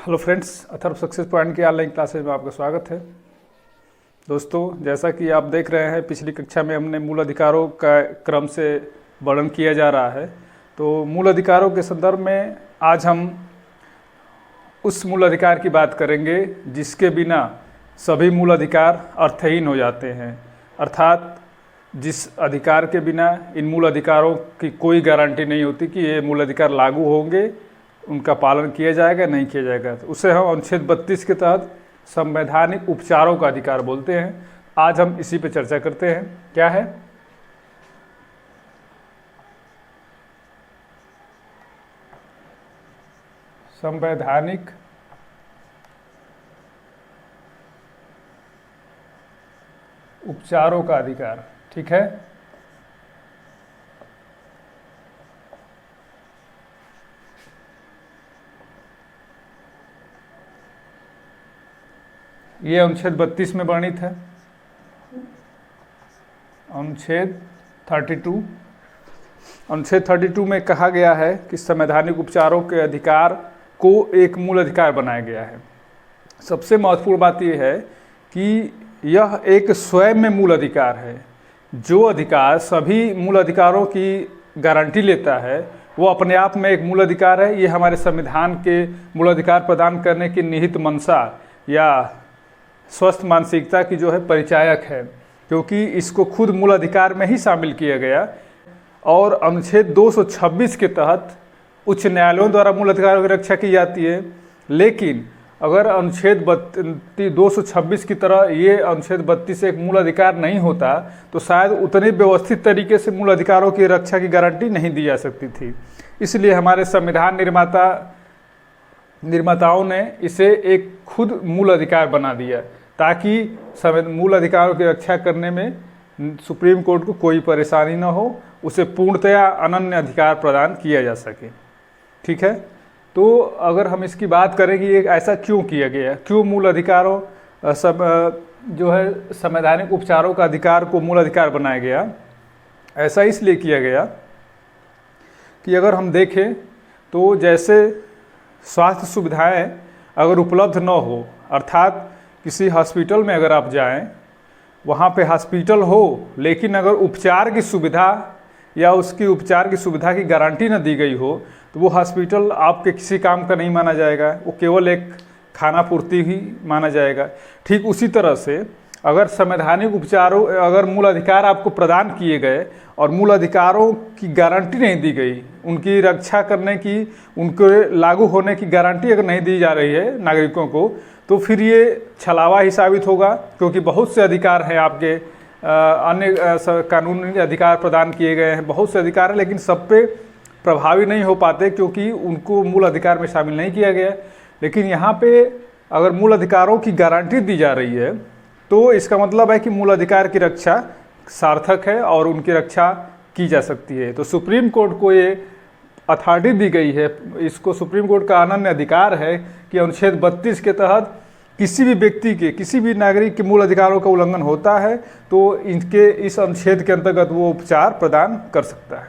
Hello friends, Atharva success point की online classes में आपका स्वागत है। दोस्तों, जैसा कि आप देख रहे हैं, पिछली कक्षा में हमने मूल अधिकारों का क्रम से वर्णन किया जा रहा है। तो मूल अधिकारों के संदर्भ में आज हम उस मूल अधिकार की बात करेंगे जिसके बिना सभी मूल अधिकार अर्थहीन हो जाते हैं। अर्थात जिस अधिकार के बिना इन मूल अधिकारों की कोई गारंटी नहीं होती कि ये मूल अधिकार लागू होंगे, उनका पालन किया जाएगा नहीं किया जाएगा। तो उसे हम अनुच्छेद 32 के तहत संवैधानिक उपचारों का अधिकार बोलते हैं। आज हम इसी पे चर्चा करते हैं। क्या है? संवैधानिक उपचारों का अधिकार। ठीक है, ये अनुच्छेद 32 में वर्णित है। अनुच्छेद 32 में कहा गया है कि संवैधानिक उपचारों के अधिकार को एक मूल अधिकार बनाया गया है। सबसे महत्वपूर्ण बात यह है कि यह एक स्वयं में मूल अधिकार है। जो अधिकार सभी मूल अधिकारों की गारंटी लेता है वो अपने आप में एक मूल अधिकार है। ये हमारे संविधान के मूल अधिकार प्रदान करने की निहित मंशा या स्वस्थ मानसिकता की जो है परिचायक है, क्योंकि इसको खुद मूल अधिकार में ही शामिल किया गया। और अनुच्छेद 226 के तहत उच्च न्यायालयों द्वारा मूल अधिकारों की रक्षा की जाती है। लेकिन अगर अनुच्छेद 226 की तरह ये अनुच्छेद 32 एक मूल अधिकार नहीं होता तो शायद उतने व्यवस्थित तरीके से मूल अधिकारों की रक्षा की गारंटी नहीं दी जा सकती थी। इसलिए हमारे संविधान निर्माताओं ने इसे एक खुद मूल अधिकार बना दिया ताकि मूल अधिकारों की रक्षा करने में सुप्रीम कोर्ट को कोई परेशानी न हो, उसे पूर्णतया अनन्य अधिकार प्रदान किया जा सके। ठीक है, तो अगर हम इसकी बात करें कि ये ऐसा क्यों किया गया, क्यों मूल अधिकारों जो है संवैधानिक उपचारों का अधिकार को मूल अधिकार बनाया गया, ऐसा इसलिए किया गया कि अगर हम देखें तो जैसे स्वास्थ्य सुविधाएं अगर उपलब्ध न हो, अर्थात किसी हॉस्पिटल में अगर आप जाएं, वहाँ पे हॉस्पिटल हो लेकिन अगर उपचार की सुविधा या उसकी उपचार की सुविधा की गारंटी न दी गई हो तो वो हॉस्पिटल आपके किसी काम का नहीं माना जाएगा, वो केवल एक खाना पूर्ति ही माना जाएगा। ठीक उसी तरह से अगर संवैधानिक उपचारों अगर मूल अधिकार आपको प्रदान किए गए और मूल अधिकारों की गारंटी नहीं दी गई, उनकी रक्षा करने की, उनके लागू होने की गारंटी अगर नहीं दी जा रही है नागरिकों को, तो फिर ये छलावा ही साबित होगा। क्योंकि बहुत से अधिकार हैं आपके, अन्य कानूनी अधिकार प्रदान किए गए हैं, बहुत से अधिकार हैं, लेकिन सब पे प्रभावी नहीं हो पाते क्योंकि उनको मूल अधिकार में शामिल नहीं किया गया। लेकिन यहाँ पे अगर मूल अधिकारों की गारंटी दी जा रही है तो इसका मतलब है कि मूल अधिकार की रक्षा सार्थक है और उनकी रक्षा की जा सकती है। तो सुप्रीम कोर्ट को ये अथॉरिटी दी गई है, इसको सुप्रीम कोर्ट का अनन्य अधिकार है कि अनुच्छेद 32 के तहत किसी भी व्यक्ति के, किसी भी नागरिक के मूल अधिकारों का उल्लंघन होता है तो इनके इस अनुच्छेद के अंतर्गत वो उपचार प्रदान कर सकता है।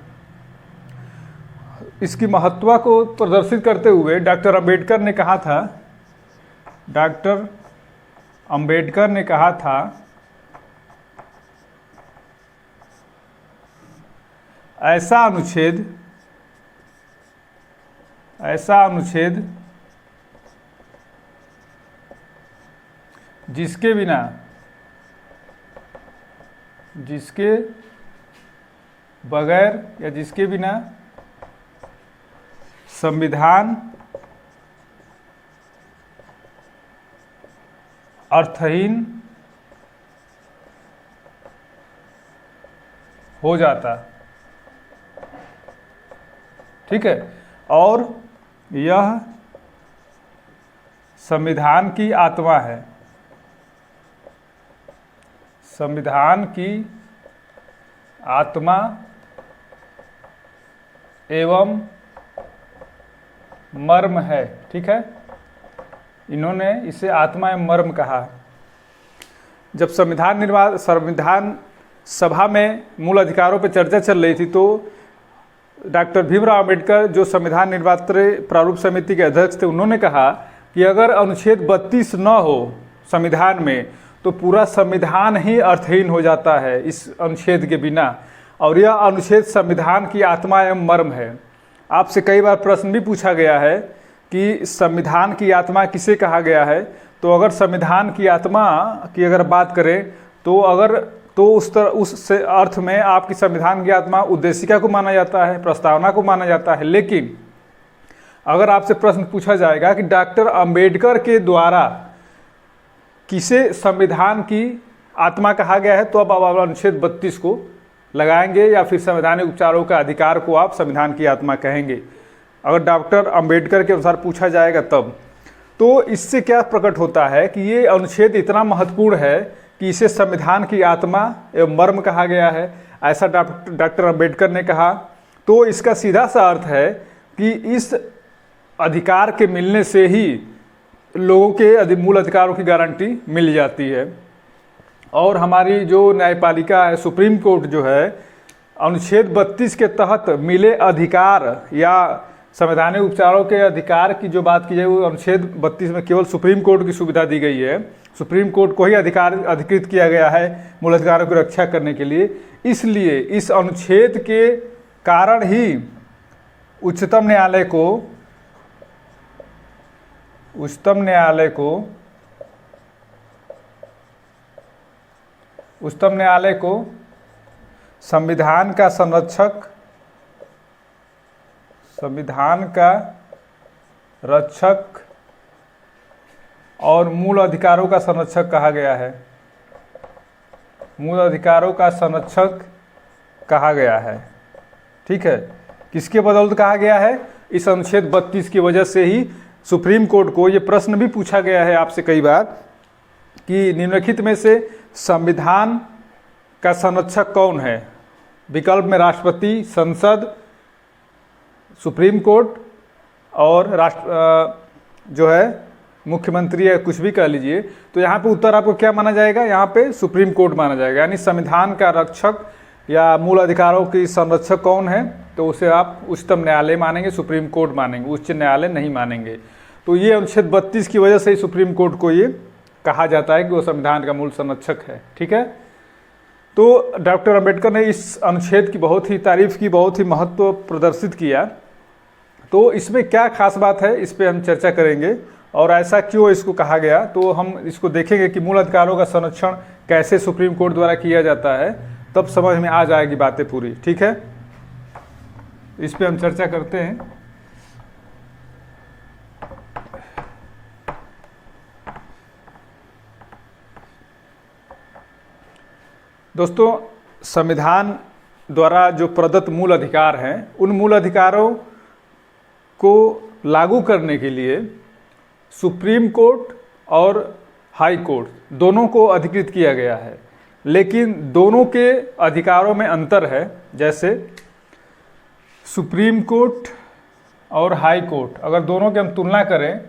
इसकी महत्ता को प्रदर्शित करते हुए डॉक्टर अंबेडकर ने कहा था ऐसा अनुच्छेद जिसके बगैर या जिसके बिना संविधान अर्थहीन हो जाता। ठीक है, और यह संविधान की आत्मा है। संविधान की आत्मा एवं मर्म है। ठीक है, इन्होंने इसे आत्मा एवं मर्म कहा। जब संविधान सभा में मूल अधिकारों पर चर्चा चल रही थी तो डॉक्टर भीमराव अंबेडकर जो संविधान निर्मात्री प्रारूप समिति के अध्यक्ष थे, उन्होंने कहा कि अगर अनुच्छेद 32 न हो संविधान में तो पूरा संविधान ही अर्थहीन हो जाता है इस अनुच्छेद के बिना, और यह अनुच्छेद संविधान की आत्मा एवं मर्म है। आपसे कई बार प्रश्न भी पूछा गया है कि संविधान की आत्मा किसे कहा गया है, तो अगर संविधान की आत्मा की अगर बात करें तो उस अर्थ में आपकी संविधान की आत्मा उद्देशिका को माना जाता है, प्रस्तावना को माना जाता है। लेकिन अगर आपसे प्रश्न पूछा जाएगा कि डॉक्टर अंबेडकर के द्वारा किसे संविधान की आत्मा कहा गया है, तो अब आप अनुच्छेद 32 को लगाएंगे या फिर संवैधानिक उपचारों का अधिकार को आप संविधान की आत्मा कहेंगे। अगर डॉक्टर अंबेडकर के अनुसार पूछा जाएगा तब, तो इससे क्या प्रकट होता है कि ये अनुच्छेद इतना महत्वपूर्ण है कि इसे संविधान की आत्मा एवं मर्म कहा गया है, ऐसा डॉक्टर अंबेडकर ने कहा। तो इसका सीधा सा अर्थ है कि इस अधिकार के मिलने से ही लोगों के मूल अधिकारों की गारंटी मिल जाती है। और हमारी जो न्यायपालिका है, सुप्रीम कोर्ट जो है, अनुच्छेद 32 के तहत मिले अधिकार या संवैधानिक उपचारों के अधिकार की जो बात की जाए, वो अनुच्छेद 32 में केवल सुप्रीम कोर्ट की सुविधा दी गई है। सुप्रीम कोर्ट को ही अधिकार अधिकृत किया गया है मूल अधिकारों की रक्षा करने के लिए। इसलिए इस अनुच्छेद के कारण ही उच्चतम न्यायालय को संविधान का संरक्षक, संविधान का रक्षक और मूल अधिकारों का संरक्षक कहा गया है। मूल अधिकारों का संरक्षक कहा गया है। ठीक है, किसके बदौलत कहा गया है? इस अनुच्छेद 32 की वजह से ही सुप्रीम कोर्ट को ये प्रश्न भी पूछा गया है आपसे कई बार कि निम्नलिखित में से संविधान का संरक्षक कौन है? विकल्प में राष्ट्रपति, संसद, सुप्रीम कोर्ट और जो है मुख्यमंत्री या कुछ भी कह लीजिए। तो यहाँ पे उत्तर आपको क्या माना जाएगा? यहाँ पे सुप्रीम कोर्ट माना जाएगा। यानी संविधान का रक्षक या मूल अधिकारों की संरक्षक कौन है, तो उसे आप उच्चतम न्यायालय मानेंगे, सुप्रीम कोर्ट मानेंगे, उच्च न्यायालय नहीं मानेंगे। तो ये अनुच्छेद 32 की वजह से ही सुप्रीम कोर्ट को ये कहा जाता है कि वो संविधान का मूल संरक्षक है। ठीक है, तो डॉक्टर अंबेडकर ने इस अनुच्छेद की बहुत ही तारीफ की, बहुत ही महत्व प्रदर्शित किया। तो इसमें क्या खास बात है, इस पर हम चर्चा करेंगे और ऐसा क्यों इसको कहा गया। तो हम इसको देखेंगे कि मूल अधिकारों का संरक्षण कैसे सुप्रीम कोर्ट द्वारा किया जाता है, तब समझ में आ जाएगी बातें पूरी। ठीक है, इस पे हम चर्चा करते हैं। दोस्तों, संविधान द्वारा जो प्रदत्त मूल अधिकार हैं, उन मूल अधिकारों को लागू करने के लिए सुप्रीम कोर्ट और हाई कोर्ट दोनों को अधिकृत किया गया है। लेकिन दोनों के अधिकारों में अंतर है। जैसे सुप्रीम कोर्ट और हाई कोर्ट, अगर दोनों की हम तुलना करें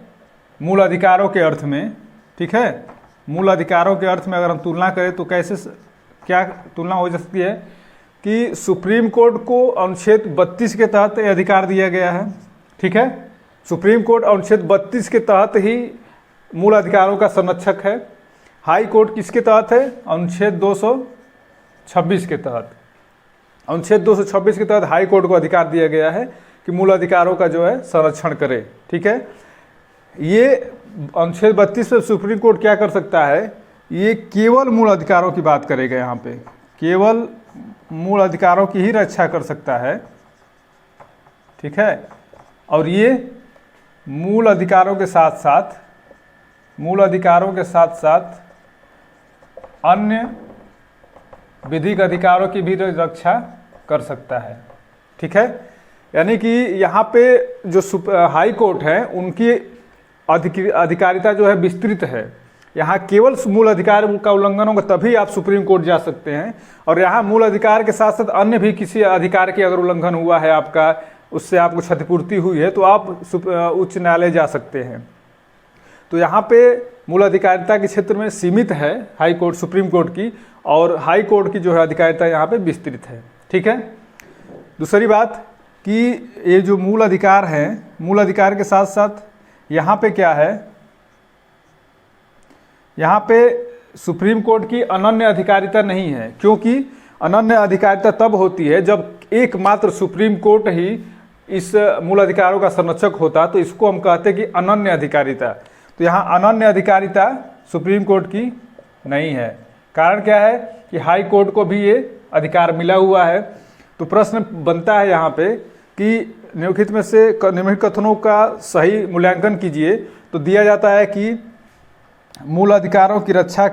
मूल अधिकारों के अर्थ में, ठीक है, मूल अधिकारों के अर्थ में अगर हम तुलना करें तो कैसे क्या तुलना हो सकती है कि सुप्रीम कोर्ट को अनुच्छेद 32 के तहत अधिकार दिया गया है। ठीक है, सुप्रीम कोर्ट अनुच्छेद 32 के तहत ही मूल अधिकारों का संरक्षक है। हाई कोर्ट किसके तहत है? अनुच्छेद 226 के तहत। अनुच्छेद 226 के तहत हाई कोर्ट को अधिकार दिया गया है कि मूल अधिकारों का जो है संरक्षण करे। ठीक है, ये अनुच्छेद 32 से सुप्रीम कोर्ट क्या कर सकता है? ये केवल मूल अधिकारों की बात करेगा। यहाँ पे केवल मूल अधिकारों की ही रक्षा कर सकता है। ठीक है, और ये मूल अधिकारों के साथ साथ अन्य विधिक अधिकारों की भी रक्षा कर सकता है। ठीक है, यानी कि यहाँ पे जो हाई कोर्ट है उनकी अधिकारिता जो है विस्तृत है। यहाँ केवल मूल अधिकार का उल्लंघन होगा तभी आप सुप्रीम कोर्ट जा सकते हैं, और यहाँ मूल अधिकार के साथ साथ अन्य भी किसी अधिकार की अगर उल्लंघन हुआ है आपका, उससे आपको क्षतिपूर्ति हुई है, तो आप उच्च न्यायालय जा सकते हैं। तो यहाँ पे मूल अधिकारिता के क्षेत्र में सीमित है हाई कोर्ट, सुप्रीम कोर्ट की, और हाई कोर्ट की जो है अधिकारिता यहाँ पे विस्तृत है। ठीक है, दूसरी बात कि ये जो मूल अधिकार हैं, मूल अधिकार के साथ साथ यहाँ पे क्या है, यहाँ पे सुप्रीम कोर्ट की अनन्य अधिकारिता नहीं है, क्योंकि अनन्य अधिकारिता तब होती है जब एकमात्र सुप्रीम कोर्ट ही इस मूल अधिकारों का संरक्षक होता, तो इसको हम कहते हैं कि अनन्य अधिकारिता। तो यहाँ अनन्य अधिकारिता सुप्रीम कोर्ट की नहीं है। कारण क्या है कि हाई कोर्ट को भी ये अधिकार मिला हुआ है। तो प्रश्न बनता है यहाँ पे कि निम्नलिखित में से निम्नलिखित कथनों का सही मूल्यांकन कीजिए। तो दिया जाता है कि मूल अधिकारों की रक्षा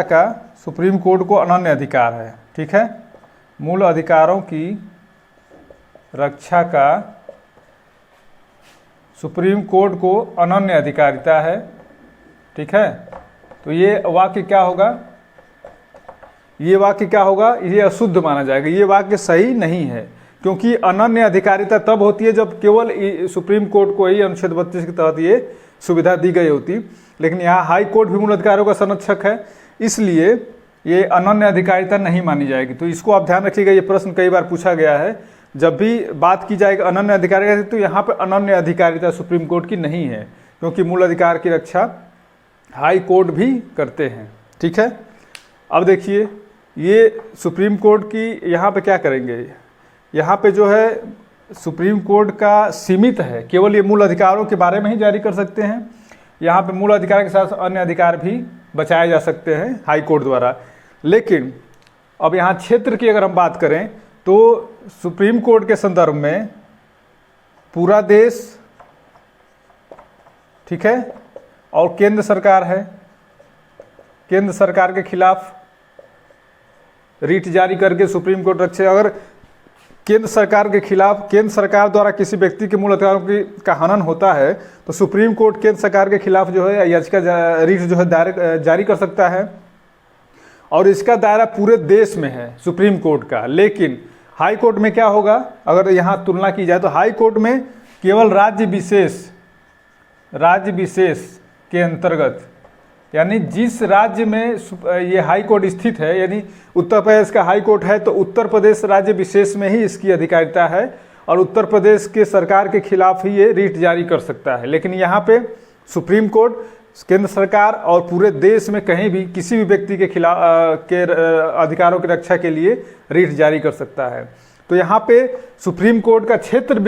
का सुप्रीम कोर्ट को अनन्य अधिकार है। ठीक है, मूल अधिकारों की रक्षा का सुप्रीम कोर्ट को अनन्य अधिकारिता है। ठीक है, तो ये वाक्य क्या होगा, ये अशुद्ध माना जाएगा, ये वाक्य सही नहीं है। क्योंकि अनन्य अधिकारिता तब होती है जब केवल सुप्रीम कोर्ट को ही अनुच्छेद 32 के तहत ये सुविधा दी गई होती, लेकिन यहाँ हाई कोर्ट भी मूल अधिकारों का संरक्षक है, इसलिए ये अनन्य अधिकारिता नहीं मानी जाएगी। तो इसको आप ध्यान रखिएगा, ये प्रश्न कई बार पूछा गया है। जब भी बात की जाएगी अनन्य अधिकारिता, तो यहाँ पर अनन्य अधिकारिता सुप्रीम कोर्ट की नहीं है, क्योंकि मूल अधिकार की रक्षा हाई कोर्ट भी करते हैं। ठीक है, अब देखिए ये सुप्रीम कोर्ट की यहाँ पे क्या करेंगे, यहाँ पे जो है सुप्रीम कोर्ट का सीमित है, केवल ये मूल अधिकारों के बारे में ही जारी कर सकते हैं। यहाँ पे मूल अधिकार के साथ अन्य अधिकार भी बचाए जा सकते हैं हाई कोर्ट द्वारा। लेकिन अब यहाँ क्षेत्र की अगर हम बात करें तो सुप्रीम कोर्ट के संदर्भ में पूरा देश, ठीक है, और केंद्र सरकार है, केंद्र सरकार के खिलाफ रीट जारी करके सुप्रीम कोर्ट रखे। अगर केंद्र सरकार के खिलाफ, केंद्र सरकार द्वारा किसी व्यक्ति के मूल अधिकारों का हनन होता है, तो सुप्रीम कोर्ट केंद्र सरकार के खिलाफ जो है याचिका रीट जो है जारी कर सकता है, और इसका दायरा पूरे देश में है सुप्रीम कोर्ट का। लेकिन हाई कोर्ट में क्या होगा, अगर यहाँ तुलना की जाए तो हाई कोर्ट में केवल राज्य विशेष के अंतर्गत, यानी जिस राज्य में ये हाई कोर्ट स्थित है, यानी उत्तर प्रदेश का हाई कोर्ट है, तो उत्तर प्रदेश राज्य विशेष में ही इसकी अधिकारिता है, और उत्तर प्रदेश के सरकार के खिलाफ ही ये रीट जारी कर सकता है। लेकिन यहाँ पे सुप्रीम कोर्ट केंद्र सरकार और पूरे देश में कहीं भी किसी भी व्यक्ति के खिलाफ के अधिकारों की रक्षा के लिए रीट जारी कर सकता है। तो यहाँ पे सुप्रीम कोर्ट का क्षेत्र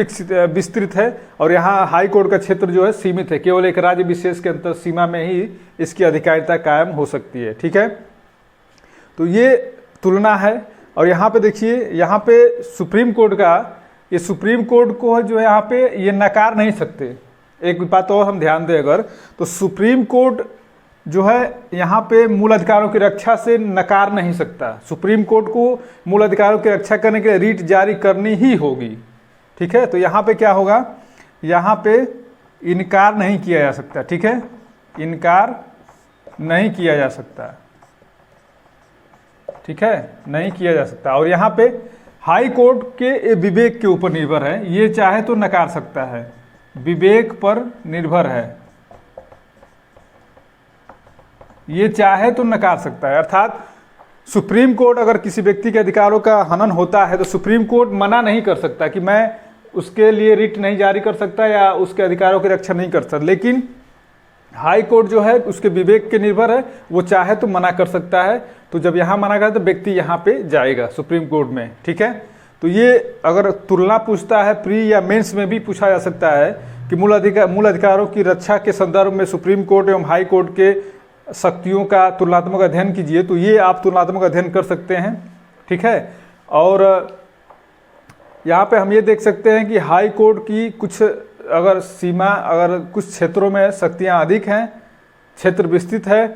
विस्तृत है, और यहाँ हाई कोर्ट का क्षेत्र जो है सीमित है, केवल एक राज्य विशेष के अंतर सीमा में ही इसकी अधिकारिता कायम हो सकती है। ठीक है, तो ये तुलना है। और यहाँ पे देखिए, यहाँ पे सुप्रीम कोर्ट का, ये सुप्रीम कोर्ट को जो है यहाँ पे ये नकार नहीं सकते। एक बात और हम ध्यान दें, अगर तो सुप्रीम कोर्ट जो है यहाँ पे मूल अधिकारों की रक्षा से नकार नहीं सकता। सुप्रीम कोर्ट को मूल अधिकारों की रक्षा करने के लिए रीट जारी करनी ही होगी। ठीक है, तो यहाँ पे क्या होगा, यहाँ पे इनकार नहीं किया जा सकता। ठीक है, इनकार नहीं किया जा सकता। ठीक है, नहीं किया जा सकता। और यहाँ पे हाई कोर्ट के विवेक के ऊपर निर्भर है, ये चाहे तो नकार सकता है, विवेक पर निर्भर है, ये चाहे तो नकार सकता है। अर्थात सुप्रीम कोर्ट अगर किसी व्यक्ति के अधिकारों का हनन होता है तो सुप्रीम कोर्ट मना नहीं कर सकता कि मैं उसके लिए रिट नहीं जारी कर सकता या उसके अधिकारों की रक्षा नहीं कर सकता। लेकिन हाई कोर्ट जो है उसके विवेक के निर्भर है, वो चाहे तो मना कर सकता है। तो जब यहाँ मना करे तो व्यक्ति यहाँ पे जाएगा सुप्रीम कोर्ट में। ठीक है, तो ये अगर तुलना पूछता है, प्री या मेंस में भी पूछा जा सकता है कि मूल अधिकारों की रक्षा के संदर्भ में सुप्रीम कोर्ट एवं हाई कोर्ट के शक्तियों का तुलनात्मक अध्ययन कीजिए, तो ये आप तुलनात्मक अध्ययन कर सकते हैं। ठीक है, और यहाँ पे हम ये देख सकते हैं कि हाई कोर्ट की कुछ अगर सीमा, अगर कुछ क्षेत्रों में शक्तियाँ अधिक हैं, क्षेत्र विस्तृत है,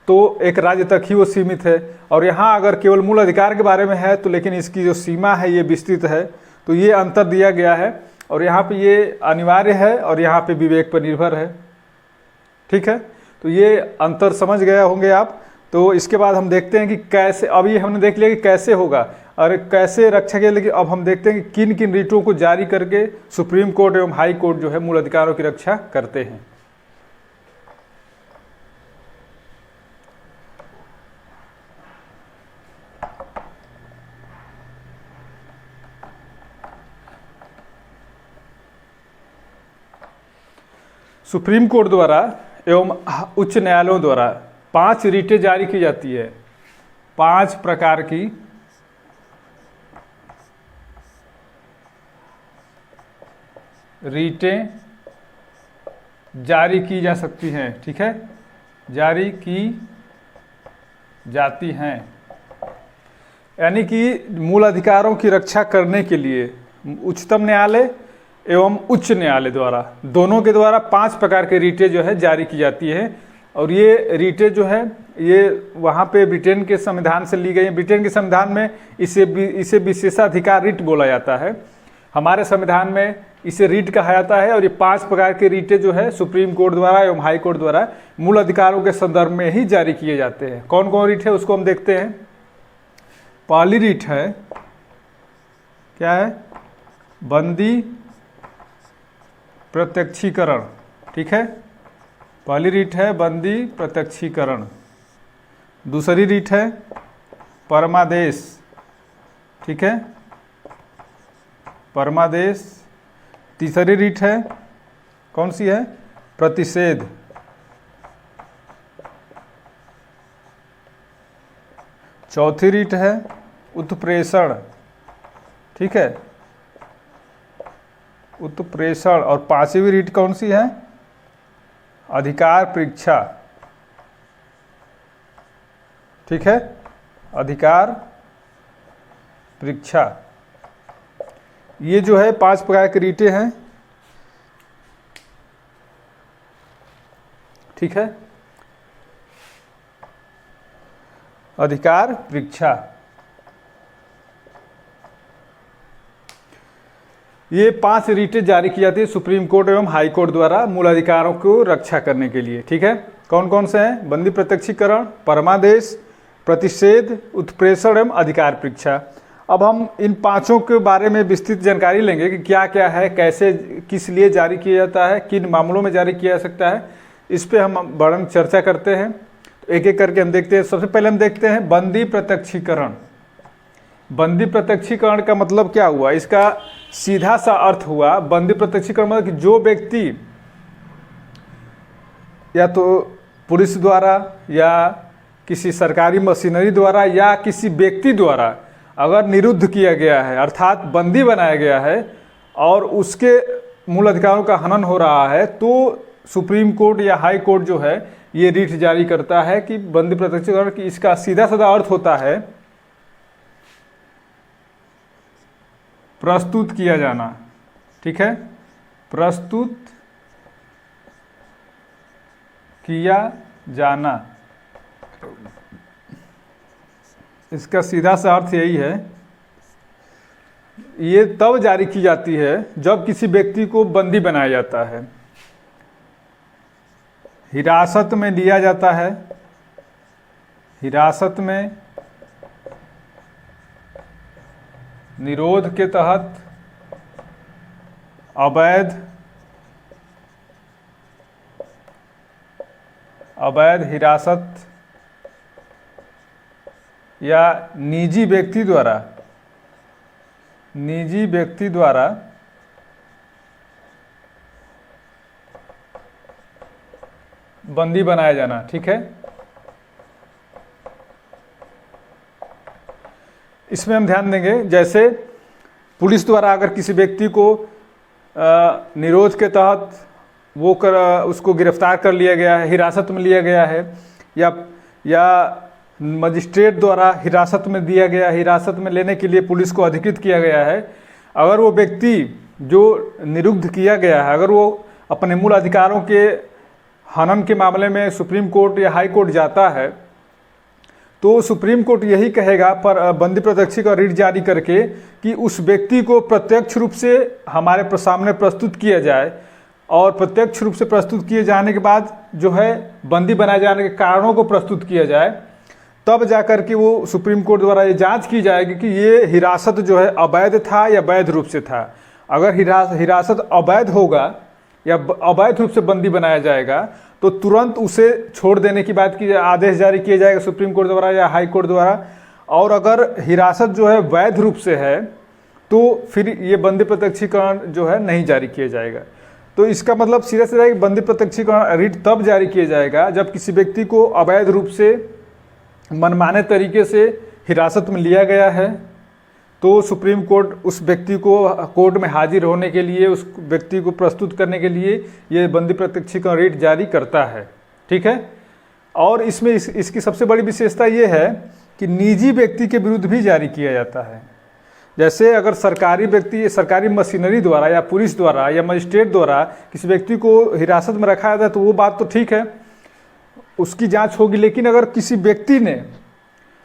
तो एक राज्य तक ही वो सीमित है। और यहाँ अगर केवल मूल अधिकार के बारे में है तो लेकिन इसकी जो सीमा है ये विस्तृत है, तो ये अंतर दिया गया है। और यहाँ पे ये अनिवार्य है और यहाँ पे विवेक पर निर्भर है। ठीक है, तो ये अंतर समझ गए होंगे आप। तो इसके बाद हम देखते हैं कि कैसे, अभी हमने देख लिया कि कैसे होगा और कैसे रक्षा के, लेकिन अब हम देखते हैं कि किन किन रीटों को जारी करके सुप्रीम कोर्ट एवं हाई कोर्ट जो है मूल अधिकारों की रक्षा करते हैं। सुप्रीम कोर्ट द्वारा एवं उच्च न्यायालयों द्वारा 5 रीटें जारी की जाती है। 5 प्रकार की रीटें जारी की जा सकती हैं, ठीक है, जारी की जाती हैं। यानी कि मूल अधिकारों की रक्षा करने के लिए उच्चतम न्यायालय एवं उच्च न्यायालय द्वारा, दोनों के द्वारा 5 प्रकार के रीटें जो है जारी की जाती है। और ये रीटें जो है ये वहाँ पे ब्रिटेन के संविधान से ली गई हैं। ब्रिटेन के संविधान में इसे विशेषाधिकार रीट बोला जाता है। हमारे संविधान में इसे रीट कहा जाता है। और ये 5 प्रकार के रीटें जो है सुप्रीम कोर्ट द्वारा एवं हाई कोर्ट द्वारा मूल अधिकारों के संदर्भ में ही जारी किए जाते हैं। कौन कौन रीट है उसको हम देखते हैं। पहली रीट है, क्या है, बंदी प्रत्यक्षीकरण, ठीक है, पहली रीट है बंदी प्रत्यक्षीकरण। दूसरी रीट है परमादेश, ठीक है, परमादेश। तीसरी रीट है, कौन सी है, प्रतिषेध। चौथी रीट है उत्प्रेषण, ठीक है, उत्प्रेषण। और 5वीं रीट कौन सी है, अधिकार परीक्षा, ठीक है, अधिकार परीक्षा। ये जो है 5 प्रकार की रीटें हैं, ठीक है, अधिकार परीक्षा। ये 5 रीटें जारी की जाती है सुप्रीम कोर्ट एवं हाई कोर्ट द्वारा मूल अधिकारों को रक्षा करने के लिए, ठीक है। कौन कौन से हैं, बंदी प्रत्यक्षीकरण, परमादेश, प्रतिषेध, उत्प्रेषण एवं अधिकार परीक्षा। अब हम इन 5 के बारे में विस्तृत जानकारी लेंगे कि क्या क्या है, कैसे, किस लिए जारी किया जाता है, किन मामलों में जारी किया जा सकता है, इस पे हम वर्णन चर्चा करते हैं। तो एक एक करके हम देखते हैं। सबसे पहले हम देखते हैं बंदी प्रत्यक्षीकरण। बंदी प्रत्यक्षीकरण का मतलब क्या हुआ, इसका सीधा सा अर्थ हुआ, बंदी प्रत्यक्षीकरण मतलब कि जो व्यक्ति या तो पुलिस द्वारा या किसी सरकारी मशीनरी द्वारा या किसी व्यक्ति द्वारा अगर निरुद्ध किया गया है, अर्थात बंदी बनाया गया है और उसके मूल अधिकारों का हनन हो रहा है, तो सुप्रीम कोर्ट या हाई कोर्ट जो है ये रीट जारी करता है कि बंदी प्रत्यक्षीकरण की इसका सीधा साधा अर्थ होता है प्रस्तुत किया जाना, ठीक है, प्रस्तुत किया जाना। इसका सीधा सा अर्थ यही है। ये तब जारी की जाती है जब किसी व्यक्ति को बंदी बनाया जाता है, हिरासत में लिया जाता है, हिरासत में निरोध के तहत अवैध हिरासत या निजी व्यक्ति द्वारा बंदी बनाया जाना, ठीक है। इसमें हम ध्यान देंगे, जैसे पुलिस द्वारा अगर किसी व्यक्ति को निरोध के तहत उसको गिरफ्तार कर लिया गया है, हिरासत में लिया गया है, या मजिस्ट्रेट द्वारा हिरासत में दिया गया, हिरासत में लेने के लिए पुलिस को अधिकृत किया गया है, अगर वो व्यक्ति जो निरुद्ध किया गया है अगर वो अपने मूल अधिकारों के हनन के मामले में सुप्रीम कोर्ट या हाई कोर्ट जाता है, तो सुप्रीम कोर्ट यही कहेगा पर बंदी प्रत्यक्षीकरण रीट जारी करके कि उस व्यक्ति को प्रत्यक्ष रूप से हमारे सामने प्रस्तुत किया जाए, और प्रत्यक्ष रूप से प्रस्तुत किए जाने के बाद जो है बंदी बनाए जाने के कारणों को प्रस्तुत किया जाए, तब जाकर के वो सुप्रीम कोर्ट द्वारा ये जांच की जाएगी कि ये हिरासत जो है अवैध था या वैध रूप से था। अगर हिरासत अवैध होगा या अवैध रूप से बंदी बनाया जाएगा तो तुरंत उसे छोड़ देने की बात की आदेश जारी किया जाएगा सुप्रीम कोर्ट द्वारा या हाई कोर्ट द्वारा। और अगर हिरासत जो है वैध रूप से है तो फिर ये बंदी प्रत्यक्षीकरण जो है नहीं जारी किया जाएगा। तो इसका मतलब सीधा सीधा कि बंदी प्रत्यक्षीकरण रिट तब जारी किया जाएगा जब किसी व्यक्ति को अवैध रूप से मनमाने तरीके से हिरासत में लिया गया है, तो सुप्रीम कोर्ट उस व्यक्ति को कोर्ट में हाजिर होने के लिए, उस व्यक्ति को प्रस्तुत करने के लिए ये बंदी प्रत्यक्षीकरण रिट जारी करता है। ठीक है। और इसमें इसकी सबसे बड़ी विशेषता ये है कि निजी व्यक्ति के विरुद्ध भी जारी किया जाता है। जैसे अगर सरकारी व्यक्ति, सरकारी मशीनरी द्वारा या पुलिस द्वारा या मजिस्ट्रेट द्वारा किसी व्यक्ति को हिरासत में रखा जाता है तो वो बात तो ठीक है, उसकी जांच होगी। लेकिन अगर किसी व्यक्ति ने,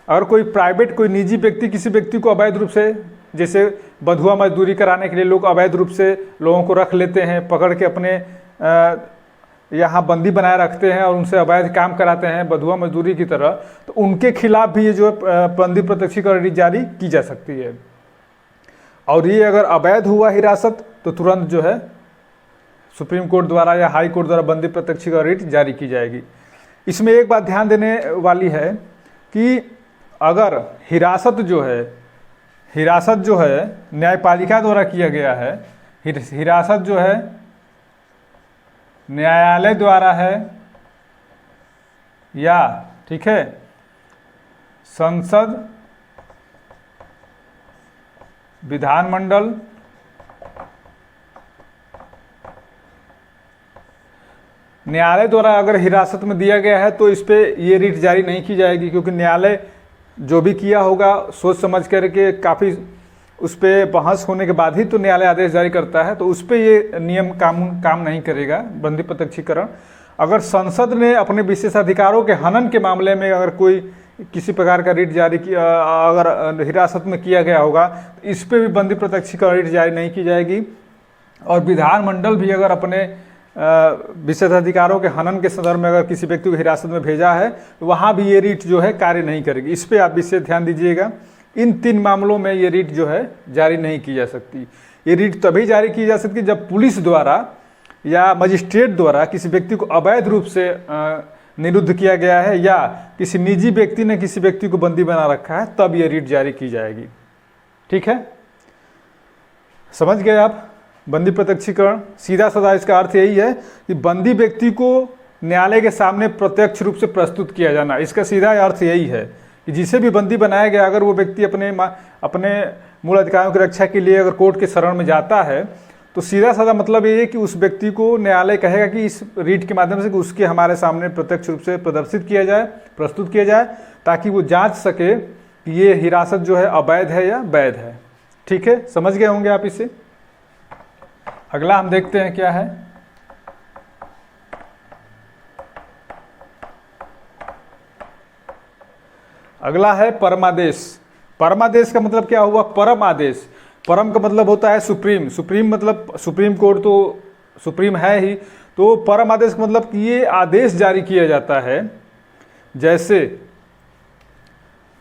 अगर कोई प्राइवेट, कोई निजी व्यक्ति किसी व्यक्ति को अवैध रूप से, जैसे बंधुआ मजदूरी कराने के लिए लोग अवैध रूप से लोगों को रख लेते हैं, पकड़ के अपने यहाँ बंदी बनाए रखते हैं और उनसे अवैध काम कराते हैं बंधुआ मजदूरी की तरह, तो उनके खिलाफ भी ये जो बंदी प्रत्यक्षीकरण रिट जारी की जा सकती है। और ये अगर अवैध हुआ हिरासत तो तुरंत जो है सुप्रीम कोर्ट द्वारा या हाई कोर्ट द्वारा बंदी प्रत्यक्षीकरण रिट जारी की जाएगी। इसमें एक बात ध्यान देने वाली है कि अगर हिरासत जो है न्यायपालिका द्वारा किया गया है, हिरासत जो है न्यायालय द्वारा है या, ठीक है, संसद, विधानमंडल, न्यायालय द्वारा अगर हिरासत में दिया गया है तो इस पे ये रिट जारी नहीं की जाएगी, क्योंकि न्यायालय जो भी किया होगा सोच समझ करके, काफ़ी उस पर बहस होने के बाद ही तो न्यायालय आदेश जारी करता है, तो उस पर ये नियम काम नहीं करेगा बंदी प्रत्यक्षीकरण। अगर संसद ने अपने विशेषाधिकारों के हनन के मामले में अगर कोई किसी प्रकार का रिट जारी किया, अगर हिरासत में किया गया होगा, तो इस पर भी बंदी प्रत्यक्षीकरण रिट जारी नहीं की जाएगी। और विधानमंडल भी अगर अपने विशेषाधिकारों के हनन के संदर्भ में अगर किसी व्यक्ति को हिरासत में भेजा है तो वहाँ भी ये रिट जो है कार्य नहीं करेगी। इस पर आप विशेष ध्यान दीजिएगा। इन 3 मामलों में ये रिट जो है जारी नहीं की जा सकती। ये रिट तभी जारी की जा सकती जब पुलिस द्वारा या मजिस्ट्रेट द्वारा किसी व्यक्ति को अवैध रूप से निरुद्ध किया गया है या किसी निजी व्यक्ति ने किसी व्यक्ति को बंदी बना रखा है, तब ये रिट जारी की जाएगी। ठीक है, समझ गए आप? बंदी प्रत्यक्षीकरण सीधा साधा इसका अर्थ यही है कि बंदी व्यक्ति को न्यायालय के सामने प्रत्यक्ष रूप से प्रस्तुत किया जाना। इसका सीधा अर्थ यही है कि जिसे भी बंदी बनाया गया, अगर वो व्यक्ति अपने मूल अधिकारों की रक्षा के लिए अगर कोर्ट के शरण में जाता है, तो सीधा साधा मतलब ये है कि उस व्यक्ति को न्यायालय कहेगा कि इस रीट के माध्यम से उसके हमारे सामने प्रत्यक्ष रूप से प्रदर्शित किया जाए, प्रस्तुत किया जाए, ताकि वो जांच सके कि ये हिरासत जो है अवैध है या वैध है। ठीक है, समझ गए होंगे आप इसे। अगला हम देखते हैं क्या है। अगला है परमादेश। परमादेश का मतलब क्या हुआ? परम आदेश। परम का मतलब होता है सुप्रीम। सुप्रीम मतलब सुप्रीम कोर्ट तो सुप्रीम है ही, तो परम आदेश का मतलब कि ये आदेश जारी किया जाता है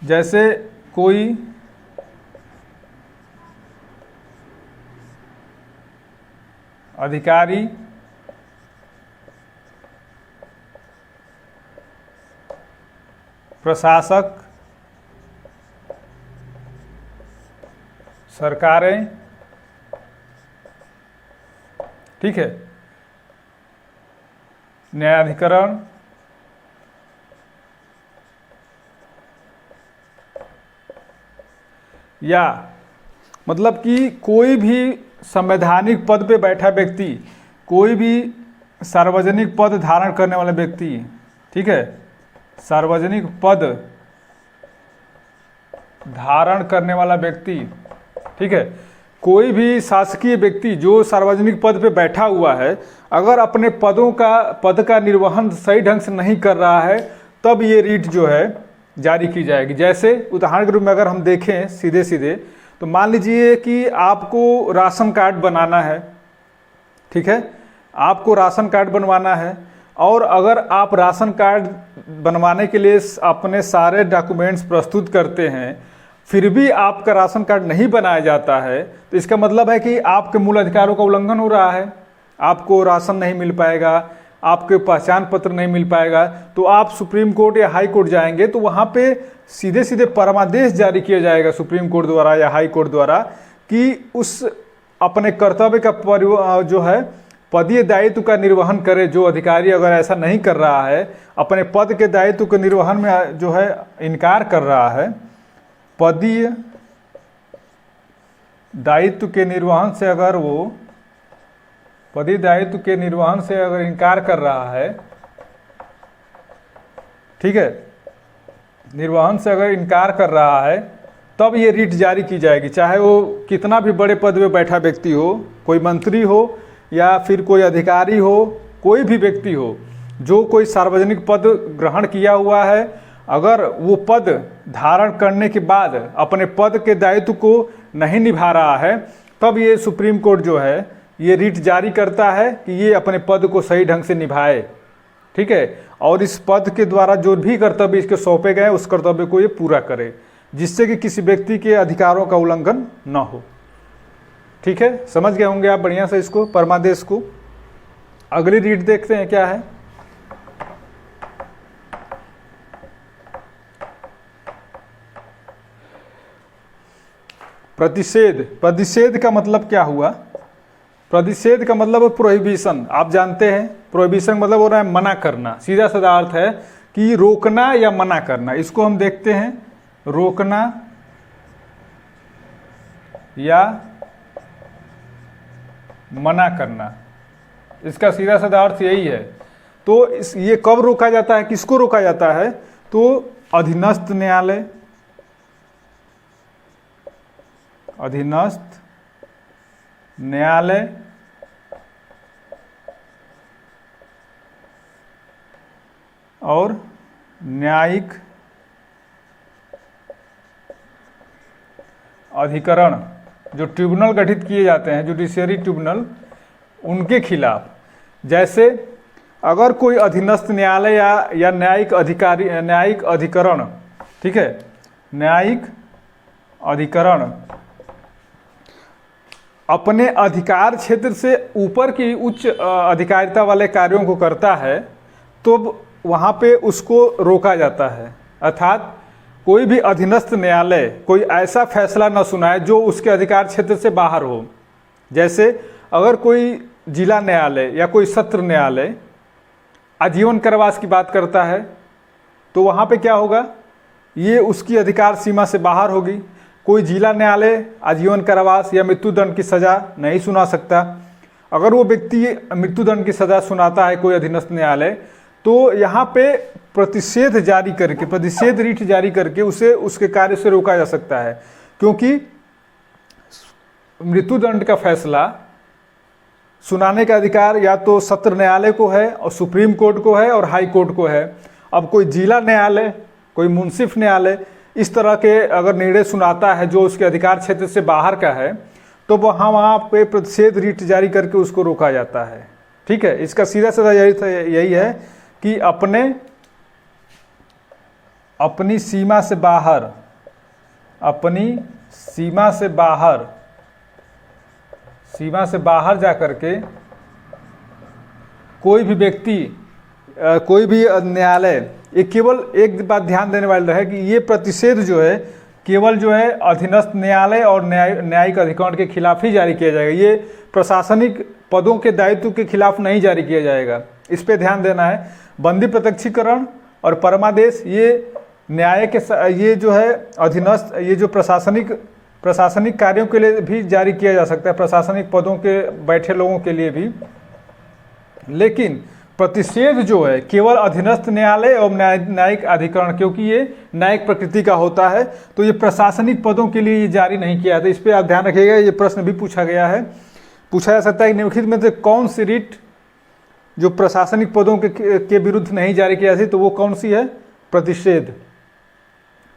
जैसे कोई अधिकारी प्रशासक, सरकारें, ठीक है, न्यायाधिकरण, या मतलब कि कोई भी संवैधानिक पद पे बैठा व्यक्ति, कोई भी सार्वजनिक पद धारण करने वाला व्यक्ति, ठीक है, सार्वजनिक पद धारण करने वाला व्यक्ति, ठीक है, कोई भी शासकीय व्यक्ति जो सार्वजनिक पद पे बैठा हुआ है, अगर अपने पद का निर्वहन सही ढंग से नहीं कर रहा है, तब ये रीट जो है जारी की जाएगी। जैसे उदाहरण के रूप में अगर हम देखें सीधे सीधे, तो मान लीजिए कि आपको राशन कार्ड बनाना है, ठीक है, आपको राशन कार्ड बनवाना है, और अगर आप राशन कार्ड बनवाने के लिए अपने सारे डॉक्यूमेंट्स प्रस्तुत करते हैं, फिर भी आपका राशन कार्ड नहीं बनाया जाता है, तो इसका मतलब है कि आपके मूल अधिकारों का उल्लंघन हो रहा है। आपको राशन नहीं मिल पाएगा, आपके पहचान पत्र नहीं मिल पाएगा, तो आप सुप्रीम कोर्ट या हाई कोर्ट जाएंगे, तो वहाँ पे सीधे सीधे परमादेश जारी किया जाएगा सुप्रीम कोर्ट द्वारा या हाई कोर्ट द्वारा कि उस अपने कर्तव्य का जो है पदीय दायित्व का निर्वहन करे, जो अधिकारी अगर ऐसा नहीं कर रहा है, अपने पद के दायित्व के निर्वहन में जो है इनकार कर रहा है, पदीय दायित्व के निर्वहन से अगर वो पदीय दायित्व के निर्वहन से अगर इनकार कर रहा है, ठीक है, निर्वहन से अगर इनकार कर रहा है, तब ये रिट जारी की जाएगी। चाहे वो कितना भी बड़े पद में बैठा व्यक्ति हो, कोई मंत्री हो या फिर कोई अधिकारी हो, कोई भी व्यक्ति हो जो कोई सार्वजनिक पद ग्रहण किया हुआ है, अगर वो पद धारण करने के बाद अपने पद के दायित्व को नहीं निभा रहा है, तब ये सुप्रीम कोर्ट जो है ये रिट जारी करता है कि ये अपने पद को सही ढंग से निभाए, ठीक है, और इस पद के द्वारा जो भी कर्तव्य इसके सौंपे गए उस कर्तव्य को ये पूरा करे, जिससे कि किसी व्यक्ति के अधिकारों का उल्लंघन न हो। ठीक है, समझ गए होंगे आप बढ़िया से इसको, परमादेश को। अगली रीड देखते हैं क्या है। प्रतिषेध। प्रतिषेध का मतलब क्या हुआ? प्रतिषेध का मतलब प्रोहिबिशन। आप जानते हैं प्रोहिबिशन मतलब हो रहा है मना करना, सीधा साधा अर्थ है कि रोकना या मना करना। इसको हम देखते हैं, रोकना या मना करना, इसका सीधा साधा अर्थ यही है। तो ये कब रोका जाता है, किसको रोका जाता है? तो अधीनस्थ न्यायालय, अधीनस्थ न्यायालय और न्यायिक अधिकरण, जो ट्रिब्यूनल गठित किए जाते हैं, जुडिशियरी ट्रिब्यूनल, उनके खिलाफ। जैसे अगर कोई अधीनस्थ न्यायालय या न्यायिक अधिकारी, न्यायिक अधिकरण, ठीक है, न्यायिक अधिकरण अपने अधिकार क्षेत्र से ऊपर की उच्च अधिकारिता वाले कार्यों को करता है, तो वहाँ पे उसको रोका जाता है। अर्थात कोई भी अधीनस्थ न्यायालय कोई ऐसा फैसला न सुनाए जो उसके अधिकार क्षेत्र से बाहर हो। जैसे अगर कोई जिला न्यायालय या कोई सत्र न्यायालय आजीवन कारावास की बात करता है, तो वहाँ पे क्या होगा, ये उसकी अधिकार सीमा से बाहर होगी। कोई जिला न्यायालय आजीवन कारावास या मृत्युदंड की सज़ा नहीं सुना सकता। अगर वो व्यक्ति मृत्युदंड की सज़ा सुनाता है कोई अधीनस्थ न्यायालय, तो यहाँ पे प्रतिषेध जारी करके, प्रतिषेध रीट जारी करके उसे उसके कार्य से रोका जा सकता है। क्योंकि मृत्युदंड का फैसला सुनाने का अधिकार या तो सत्र न्यायालय को है और सुप्रीम कोर्ट को है और हाई कोर्ट को है। अब कोई जिला न्यायालय, कोई मुंसिफ न्यायालय इस तरह के अगर निर्णय सुनाता है जो उसके अधिकार क्षेत्र से बाहर का है, तो वहाँ पे प्रतिषेध रीट जारी करके उसको रोका जाता है। ठीक है, इसका सीधा साधा यही है कि अपनी सीमा से बाहर, अपनी सीमा से बाहर जा करके कोई भी व्यक्ति, कोई भी न्यायालय, ये केवल एक बात ध्यान देने वाली है कि ये प्रतिषेध जो है केवल जो है अधीनस्थ न्यायालय और न्यायिक अधिकरण के खिलाफ ही जारी किया जाएगा। ये प्रशासनिक पदों के दायित्व के खिलाफ नहीं जारी किया जाएगा। इस पे ध्यान देना है। बंदी प्रत्यक्षीकरण और परमादेश ये न्याय के, ये जो है अधीनस्थ, ये जो प्रशासनिक कार्यों के लिए भी जारी किया जा सकता है, प्रशासनिक पदों के बैठे लोगों के लिए भी। लेकिन प्रतिषेध जो है केवल अधीनस्थ न्यायालय और न्यायिक अधिकरण, क्योंकि ये न्यायिक प्रकृति का होता है, तो ये प्रशासनिक पदों के लिए ये जारी नहीं किया था। इस पर आप ध्यान रखिएगा, ये प्रश्न भी पूछा गया है, पूछा जा सकता है कि निम्नलिखित में से कौन सी रीट जो प्रशासनिक पदों के विरुद्ध नहीं जारी किया जाती, तो वो कौन सी है? प्रतिषेध।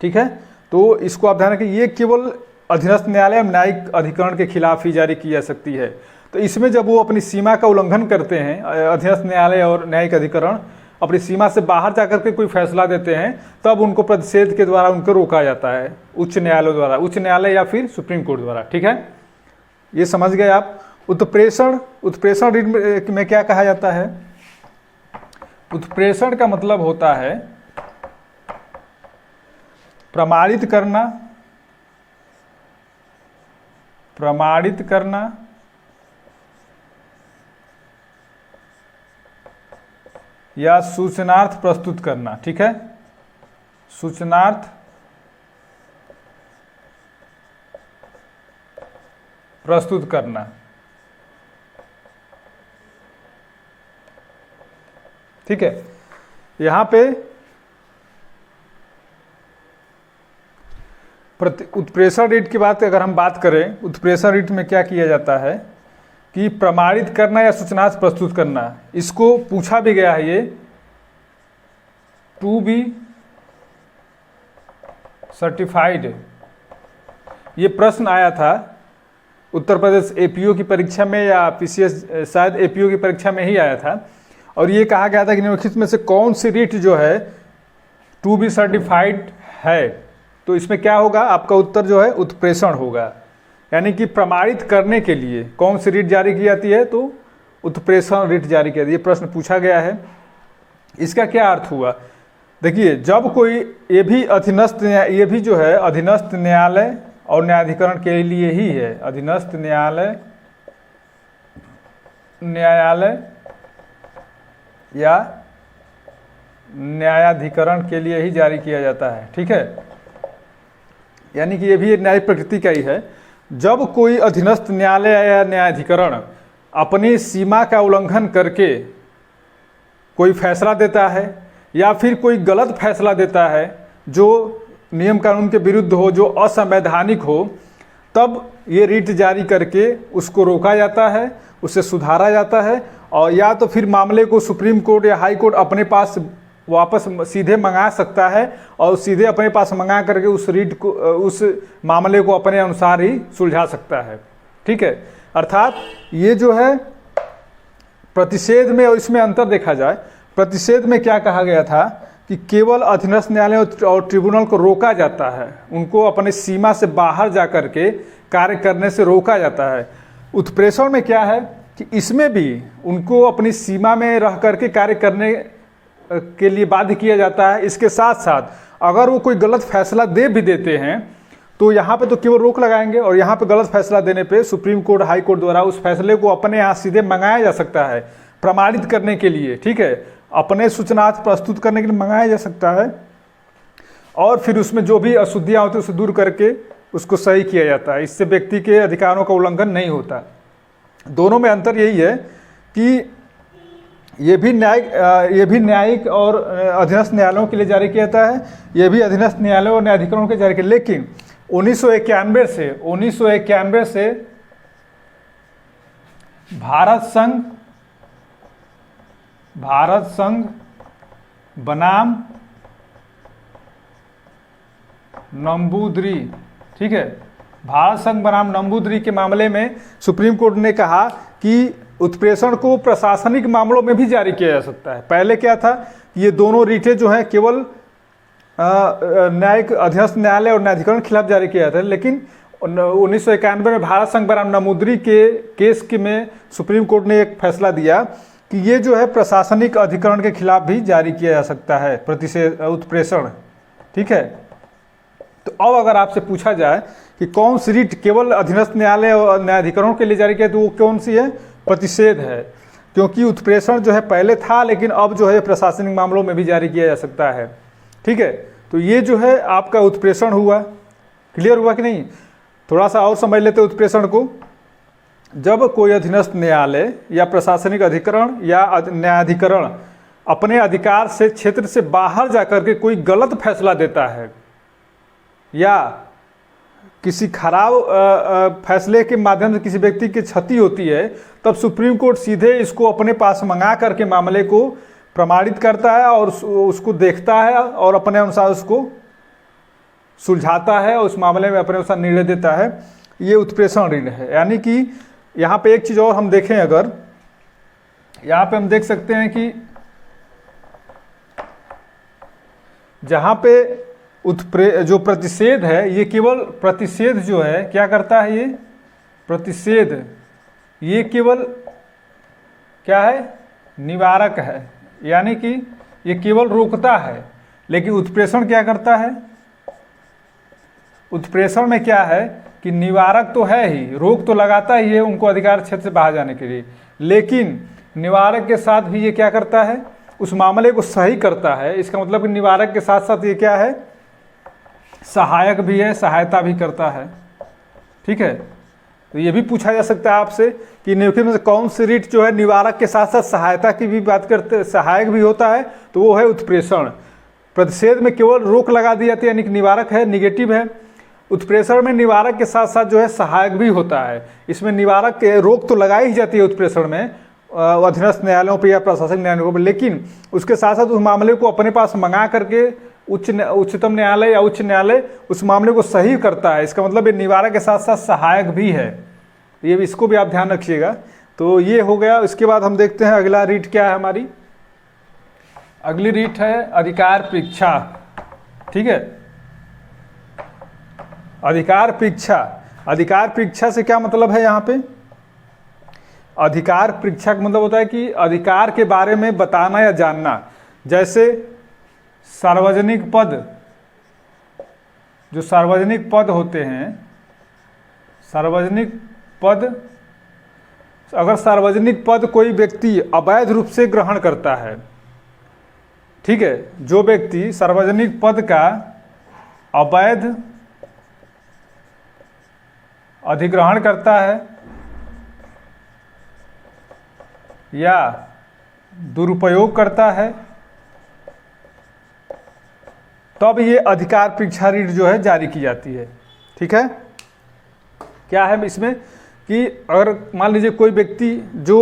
ठीक है, तो इसको आप ध्यान रखें, ये केवल अधीनस्थ न्यायालय और न्यायिक अधिकरण के खिलाफ ही जारी की जा सकती है। तो इसमें जब वो अपनी सीमा का उल्लंघन करते हैं, अधीनस्थ न्यायालय और न्यायिक अधिकरण अपनी सीमा से बाहर जाकर के कोई फैसला देते हैं, तब उनको प्रतिषेध के द्वारा उनको रोका जाता है, उच्च न्यायालय द्वारा, उच्च न्यायालय या फिर सुप्रीम कोर्ट द्वारा। ठीक है, ये समझ गए आप। उत्प्रेषण, उत्प्रेषण रीट में क्या कहा जाता है? उत्प्रेषण का मतलब होता है प्रमाणित करना, प्रमाणित करना या सूचनार्थ प्रस्तुत करना। ठीक है, सूचनार्थ प्रस्तुत करना। ठीक है, यहां पे उत्प्रेषण रीट की बात अगर हम बात करें, उत्प्रेषण रीट में क्या किया जाता है कि प्रमाणित करना या सूचनार्थ प्रस्तुत करना, इसको पूछा भी गया है ये टू बी सर्टिफाइड, ये प्रश्न आया था उत्तर प्रदेश एपीओ की परीक्षा में या पीसीएस शायद एपीओ की परीक्षा में ही आया था। और ये कहा गया था कि निम्नलिखित में से कौन सी रीट जो है टू बी सर्टिफाइड है, तो इसमें क्या होगा, आपका उत्तर जो है उत्प्रेषण होगा। यानी कि प्रमाणित करने के लिए कौन सी रीट जारी की जाती है, तो उत्प्रेषण रीट जारी की जाती है। ये प्रश्न पूछा गया है। इसका क्या अर्थ हुआ, देखिए जब कोई ये भी अधीनस्थ, ये भी जो है अधीनस्थ न्यायालय और न्यायाधिकरण के लिए ही है, अधीनस्थ न्यायालय या न्यायाधिकरण के लिए ही जारी किया जाता है। ठीक है, यानी कि ये भी न्यायिक प्रकृति का ही है। जब कोई अधीनस्थ न्यायालय या न्यायाधिकरण अपनी सीमा का उल्लंघन करके कोई फैसला देता है या फिर कोई गलत फैसला देता है जो नियम कानून के विरुद्ध हो, जो असंवैधानिक हो, तब ये रीट जारी करके उसको रोका जाता है, उसे सुधारा जाता है, और या तो फिर मामले को सुप्रीम कोर्ट या हाई कोर्ट अपने पास वापस सीधे मंगा सकता है और सीधे अपने पास मंगा करके उस रीट को, उस मामले को अपने अनुसार ही सुलझा सकता है। ठीक है, अर्थात ये जो है प्रतिषेध में, और इसमें अंतर देखा जाए, प्रतिषेध में क्या कहा गया था कि केवल अधीनस्थ न्यायालय और ट्रिब्यूनल को रोका जाता है, उनको अपने सीमा से बाहर जा करके कार्य करने से रोका जाता है। उत्प्रेषण में क्या है कि इसमें भी उनको अपनी सीमा में रह करके कार्य करने के लिए बाध्य किया जाता है। इसके साथ साथ अगर वो कोई गलत फैसला दे भी देते हैं तो यहाँ पे तो केवल रोक लगाएंगे, और यहाँ पे गलत फैसला देने पे सुप्रीम कोर्ट, हाई कोर्ट द्वारा उस फैसले को अपने यहाँ सीधे मंगाया जा सकता है प्रमाणित करने के लिए। ठीक है, अपने सूचनार्थ प्रस्तुत करने के लिए मंगाया जा सकता है, और फिर उसमें जो भी अशुद्धियाँ होती है उसे दूर करके उसको सही किया जाता है। इससे व्यक्ति के अधिकारों का उल्लंघन नहीं होता। दोनों में अंतर यही है कि ये भी न्यायिक और अधीनस्थ न्यायालयों के लिए जारी किया जाता है, ये भी अधीनस्थ न्यायालयों और न्यायाधिकरणों के जारी किया। लेकिन 1991 से भारत संघ बनाम नंबूदरी, ठीक है, भारत संघ बनाम नंबूदरी के मामले में सुप्रीम कोर्ट ने कहा कि उत्प्रेषण को प्रशासनिक मामलों में भी जारी किया जा सकता है। पहले क्या था, ये दोनों रीटें जो हैं केवल न्यायिक अधीनस्थ न्यायालय और न्यायाधिकरण के खिलाफ जारी किया जाता है, लेकिन 1991 में भारत संघ बनाम नंबूदरी के केस के में सुप्रीम कोर्ट ने एक फैसला दिया कि ये जो है प्रशासनिक अधिकरण के खिलाफ भी जारी किया जा सकता है प्रतिषेध उत्प्रेषण। ठीक है, तो अब अगर आपसे पूछा जाए कि कौन सी रीट केवल अधीनस्थ न्यायालय और न्यायाधिकरणों के लिए जारी किया, तो वो कौन सी है, प्रतिषेध है। क्योंकि उत्प्रेषण जो है पहले था, लेकिन अब जो है प्रशासनिक मामलों में भी जारी किया जा सकता है। ठीक है, तो ये जो है आपका उत्प्रेषण हुआ। क्लियर हुआ कि नहीं? थोड़ा सा और समझ लेते उत्प्रेषण को। जब कोई अधीनस्थ न्यायालय या प्रशासनिक अधिकरण या न्यायाधिकरण अपने अधिकार से क्षेत्र से बाहर जाकर के कोई गलत फैसला देता है या किसी खराब फैसले के माध्यम से किसी व्यक्ति की क्षति होती है, तब सुप्रीम कोर्ट सीधे इसको अपने पास मंगा करके मामले को प्रमाणित करता है और उसको देखता है और अपने अनुसार उसको सुलझाता है और उस मामले में अपने अनुसार निर्णय देता है। ये उत्प्रेषण ऋण है। यानी कि यहाँ पे एक चीज़ और हम देखें, अगर यहाँ पे हम देख सकते हैं कि जहाँ पे जो प्रतिषेध है, ये केवल प्रतिषेध जो है क्या करता है, ये प्रतिषेध ये केवल क्या है, निवारक है, यानी कि ये केवल रोकता है। लेकिन उत्प्रेषण क्या करता है, उत्प्रेषण में क्या है कि निवारक तो है ही, रोक तो लगाता ही है उनको अधिकार क्षेत्र से बाहर जाने के लिए, लेकिन निवारक के साथ भी ये क्या करता है, उस मामले को सही करता है। इसका मतलब कि निवारक के साथ साथ ये क्या है, सहायक भी है, सहायता भी करता है। ठीक है, तो ये भी पूछा जा सकता है आपसे कि निम्नलिखित में से कौन सी रीट जो है निवारक के साथ साथ सहायता की भी बात करते, सहायक भी होता है, तो वो है उत्प्रेषण। प्रतिषेध में केवल रोक लगा दी जाती है, यानी कि निवारक है, निगेटिव है। उत्प्रेषण में निवारक के साथ साथ जो है सहायक भी होता है। इसमें निवारक के रोक तो लगाई ही जाती है उत्प्रेषण में अधीनस्थ न्यायालयों पर या प्रशासनिक न्यायालयों पर, लेकिन उसके साथ साथ उस मामले को अपने पास मंगा करके उच्चतम न्यायालय या उच्च न्यायालय उस मामले को सही करता है। इसका मतलब ये निवारक के साथ साथ सहायक भी है, ये इसको भी आप ध्यान रखिएगा। तो ये हो गया। इसके बाद हम देखते हैं अगला रीट क्या है हमारी। अगली रीट है अधिकार परीक्षा। ठीक है, अधिकार परीक्षा। अधिकार परीक्षा से क्या मतलब है यहाँ पे, अधिकार परीक्षा का मतलब होता है कि अधिकार के बारे में बताना या जानना। जैसे सार्वजनिक पद, जो सार्वजनिक पद होते हैं, सार्वजनिक पद, अगर सार्वजनिक पद कोई व्यक्ति अवैध रूप से ग्रहण करता है, ठीक है, जो व्यक्ति सार्वजनिक पद का अवैध अधिग्रहण करता है या दुरुपयोग करता है, तब ये अधिकार परीक्षा रीट जो है जारी की जाती है। ठीक है, क्या है इसमें कि अगर मान लीजिए कोई व्यक्ति जो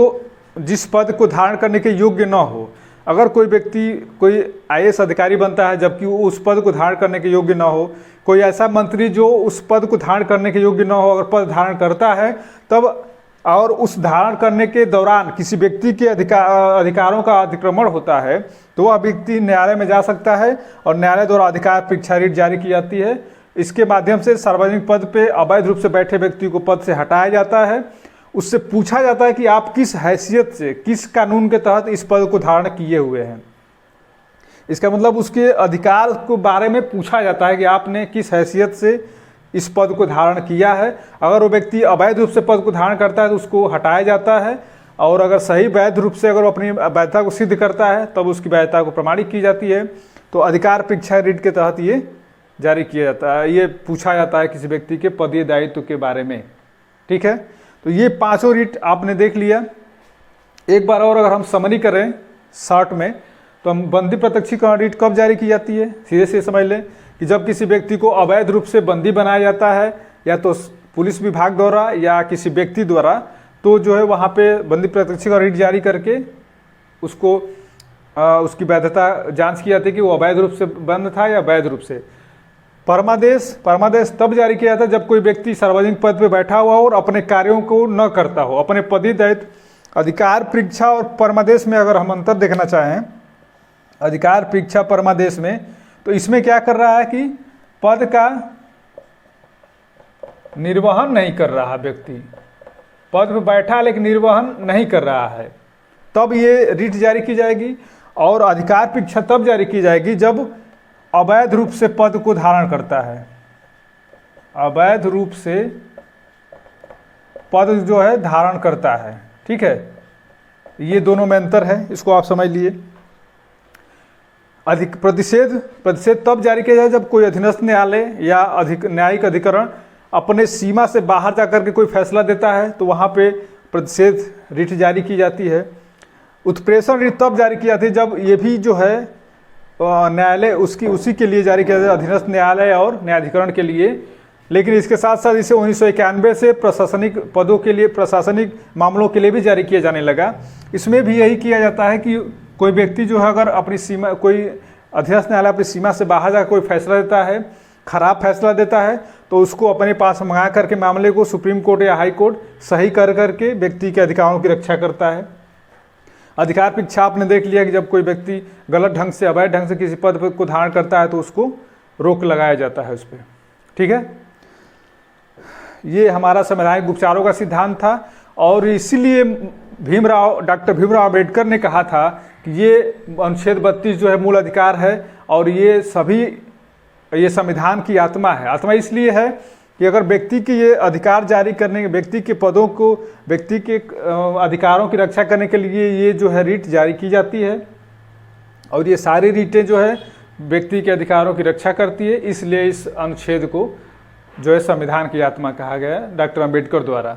जिस पद को धारण करने के योग्य न हो, अगर कोई व्यक्ति कोई आईएएस अधिकारी बनता है जबकि वो उस पद को धारण करने के योग्य न हो, कोई ऐसा मंत्री जो उस पद को धारण करने के योग्य न हो अगर पद धारण करता है, तब और उस धारण करने के दौरान किसी व्यक्ति के अधिकारों का अतिक्रमण होता है, तो वह व्यक्ति न्यायालय में जा सकता है और न्यायालय द्वारा अधिकार परीक्षा रीट जारी की जाती है। इसके माध्यम से सार्वजनिक पद पे अवैध रूप से बैठे व्यक्ति को पद से हटाया जाता है। उससे पूछा जाता है कि आप किस हैसियत से, किस कानून के तहत इस पद को धारण किए हुए हैं। इसका मतलब उसके अधिकार के बारे में पूछा जाता है कि आपने किस हैसियत से इस पद को धारण किया है। अगर वो व्यक्ति अवैध रूप से पद को धारण करता है तो उसको हटाया जाता है, और अगर सही वैध रूप से अगर वो अपनी वैधता को सिद्ध करता है तब उसकी वैधता को प्रमाणित की जाती है। तो अधिकार परीक्षा रीट के तहत ये जारी किया जाता है, ये पूछा जाता है किसी व्यक्ति के पदीय दायित्व के बारे में। ठीक है, तो ये पांचों रीट आपने देख लिया। एक बार और अगर हम समरी करें शॉर्ट में, तो हम बंदी प्रत्यक्षीकरण रीट कब जारी की जाती है, सीधे से समझ लें कि जब किसी व्यक्ति को अवैध रूप से बंदी बनाया जाता है, या तो पुलिस विभाग द्वारा या किसी व्यक्ति द्वारा, तो जो है वहाँ पे बंदी प्रत्यक्षीकरण रीट जारी करके उसको उसकी वैधता जांच की जाती है कि वो अवैध रूप से बंद था या वैध रूप से। परमादेश तब जारी किया जाता है जब कोई व्यक्ति सार्वजनिक पद पे बैठा हुआ हो और अपने कार्यों को न करता हो, अपने पदीय दायित्व। अधिकार परीक्षा और परमादेश में अगर हम अंतर देखना चाहें, अधिकार परीक्षा परमादेश में, तो इसमें क्या कर रहा है कि पद का निर्वहन नहीं कर रहा व्यक्ति, पद पे बैठा लेकिन निर्वहन नहीं कर रहा है, तब ये रीट जारी की जाएगी। और अधिकार परीक्षा तब जारी की जाएगी जब अवैध रूप से पद को धारण करता है, अवैध रूप से पद जो है धारण करता है। ठीक है, ये दोनों में अंतर है, इसको आप समझ लिए। प्रतिषेध तब जारी किया जाए जब कोई अधीनस्थ न्यायालय या न्यायिक अधिकरण अपने सीमा से बाहर जाकर के कोई फैसला देता है, तो वहाँ पे प्रतिषेध रीट जारी की जाती है। उत्प्रेषण रीट तब जारी की जाती है जब ये भी जो है न्यायालय उसी के लिए जारी किया जाता है, अधीनस्थ न्यायालय और न्यायाधिकरण के लिए। लेकिन इसके साथ साथ इसे 1991 से प्रशासनिक पदों के लिए, प्रशासनिक मामलों के लिए भी जारी किया जाने लगा। इसमें भी यही किया जाता है कि कोई व्यक्ति जो है अगर अपनी सीमा, कोई अधीनस्थ न्यायालय अपनी सीमा से बाहर जाकर कोई फैसला देता है, खराब फैसला देता है, तो उसको अपने पास मंगा करके मामले को सुप्रीम कोर्ट या हाई कोर्ट सही कर करके व्यक्ति के अधिकारों की रक्षा करता है। अधिकार परीक्षा आपने देख लिया कि जब कोई व्यक्ति गलत ढंग से, अवैध ढंग से किसी पद को धारण करता है तो उसको रोक लगाया जाता है उस पर। ठीक है, ये हमारा संवैधानिक उपचारों का सिद्धांत था, और इसीलिए डॉक्टर भीमराव अम्बेडकर ने कहा था कि ये अनुच्छेद 32 जो है मूल अधिकार है, और ये संविधान की आत्मा है। आत्मा इसलिए है कि अगर व्यक्ति के ये अधिकार जारी करने, व्यक्ति के पदों को, व्यक्ति के अधिकारों की रक्षा करने के लिए ये जो है रीट जारी की जाती है, और ये सारी रीटें जो है व्यक्ति के अधिकारों की रक्षा करती है, इसलिए इस अनुच्छेद को जो है संविधान की आत्मा कहा गया है डॉक्टर अम्बेडकर द्वारा।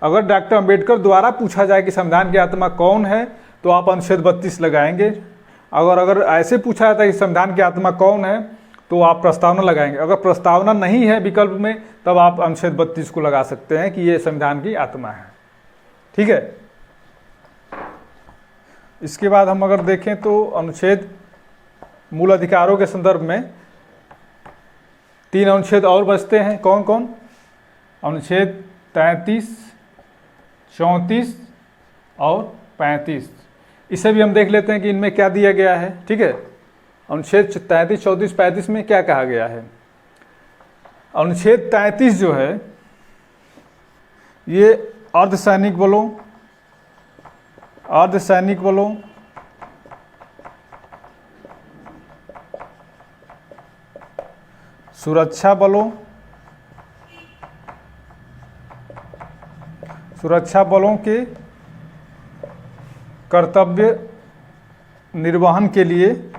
अगर डॉक्टर अम्बेडकर द्वारा पूछा जाए कि संविधान की आत्मा कौन है तो आप अनुच्छेद 32 लगाएंगे। अगर ऐसे पूछा जाता है कि संविधान की आत्मा कौन है तो आप प्रस्तावना लगाएंगे। अगर प्रस्तावना नहीं है विकल्प में तब आप अनुच्छेद 32 को लगा सकते हैं कि ये संविधान की आत्मा है। ठीक है। इसके बाद हम अगर देखें तो अनुच्छेद मूल अधिकारों के संदर्भ में 3 अनुच्छेद और बचते हैं। कौन कौन? अनुच्छेद 33, 34 और 35। इसे भी हम देख लेते हैं कि इनमें क्या दिया गया है। ठीक है। अनुच्छेद 33, 34, 35 में क्या कहा गया है? अनुच्छेद 33 जो है ये अर्धसैनिक बलों, सुरक्षा बलों के कर्तव्य निर्वहन के लिए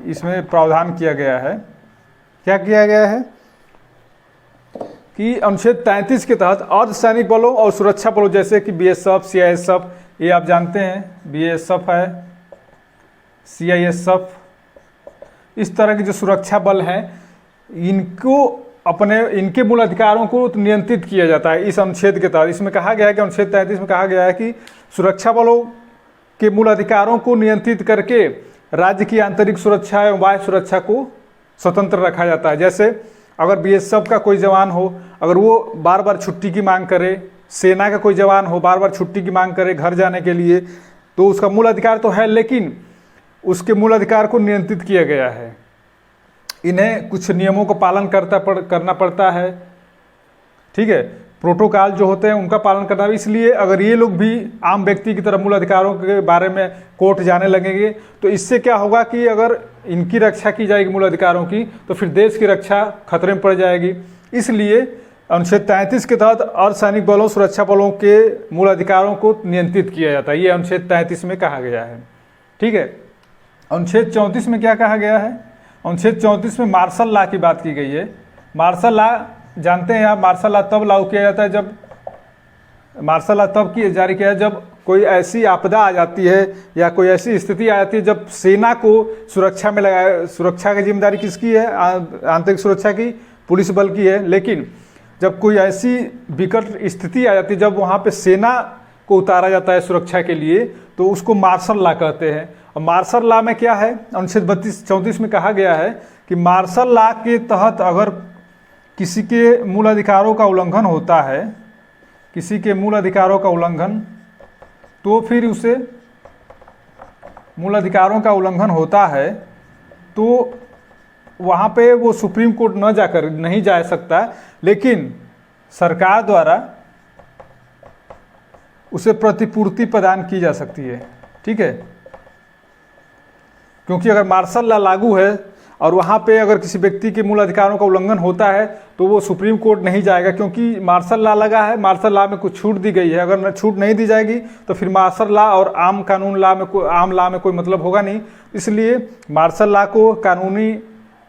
इसमें प्रावधान किया गया है। क्या किया गया है कि अनुच्छेद 33 के तहत अर्धसैनिक बलों और सुरक्षा बलों जैसे कि बीएसएफ, सीआईएसएफ, ये आप जानते हैं बीएसएफ है, सीआईएसएफ, इस तरह के जो सुरक्षा बल हैं इनके मूल अधिकारों को नियंत्रित किया जाता है इस अनुच्छेद के तहत। इसमें कहा गया है कि अनुच्छेद 33 में कहा गया है कि सुरक्षा बलों के मूल अधिकारों को नियंत्रित करके राज्य की आंतरिक सुरक्षा एवं बाह्य सुरक्षा को स्वतंत्र रखा जाता है। जैसे अगर बीएसएफ का कोई जवान हो, अगर वो बार बार छुट्टी की मांग करे, सेना का कोई जवान हो बार बार छुट्टी की मांग करे घर जाने के लिए, तो उसका मूल अधिकार तो है, लेकिन उसके मूल अधिकार को नियंत्रित किया गया है। इन्हें कुछ नियमों का पालन करना पड़ता है। ठीक है। प्रोटोकॉल जो होते हैं उनका पालन करना है। इसलिए अगर ये लोग भी आम व्यक्ति की तरह मूल अधिकारों के बारे में कोर्ट जाने लगेंगे तो इससे क्या होगा कि अगर इनकी रक्षा की जाएगी मूल अधिकारों की तो फिर देश की रक्षा खतरे में पड़ जाएगी। इसलिए अनुच्छेद 33 के तहत अर्धसैनिक बलों, सुरक्षा बलों के मूल अधिकारों को नियंत्रित किया जाता है। ये अनुच्छेद 33 में कहा गया है। ठीक है। अनुच्छेद 34 में क्या कहा गया है? अनुच्छेद 34 में मार्शल लॉ की बात की गई है। मार्शल लॉ जानते हैं आप, मार्शल लॉ तब लागू किया जाता है जब मार्शल लॉ तब जारी किया है जब कोई ऐसी आपदा आ जाती है या कोई ऐसी स्थिति आ जाती है जब सेना को सुरक्षा में लगाया। सुरक्षा की जिम्मेदारी किसकी है? आंतरिक सुरक्षा की पुलिस बल की है। लेकिन जब कोई ऐसी विकट स्थिति आ जाती है जब वहाँ पे सेना को उतारा जाता है सुरक्षा के लिए, तो उसको मार्शल लॉ कहते हैं। और मार्शल लॉ में क्या है? अनुच्छेद 34 में कहा गया है कि मार्शल लॉ के तहत अगर किसी के मूल अधिकारों का उल्लंघन होता है, किसी के मूल अधिकारों का उल्लंघन, तो फिर उसे मूल अधिकारों का उल्लंघन होता है तो वहाँ पे वो सुप्रीम कोर्ट नहीं जा सकता, लेकिन सरकार द्वारा उसे प्रतिपूर्ति प्रदान की जा सकती है। ठीक है। क्योंकि अगर मार्शल लॉ लागू है और वहाँ पे अगर किसी व्यक्ति के मूल अधिकारों का उल्लंघन होता है तो वो सुप्रीम कोर्ट नहीं जाएगा, क्योंकि मार्शल लॉ लगा है। मार्शल लॉ में कुछ छूट दी गई है। अगर छूट नहीं दी जाएगी तो फिर मार्शल लॉ और आम कानून लॉ में आम लॉ में कोई मतलब होगा नहीं। इसलिए मार्शल लॉ को कानूनी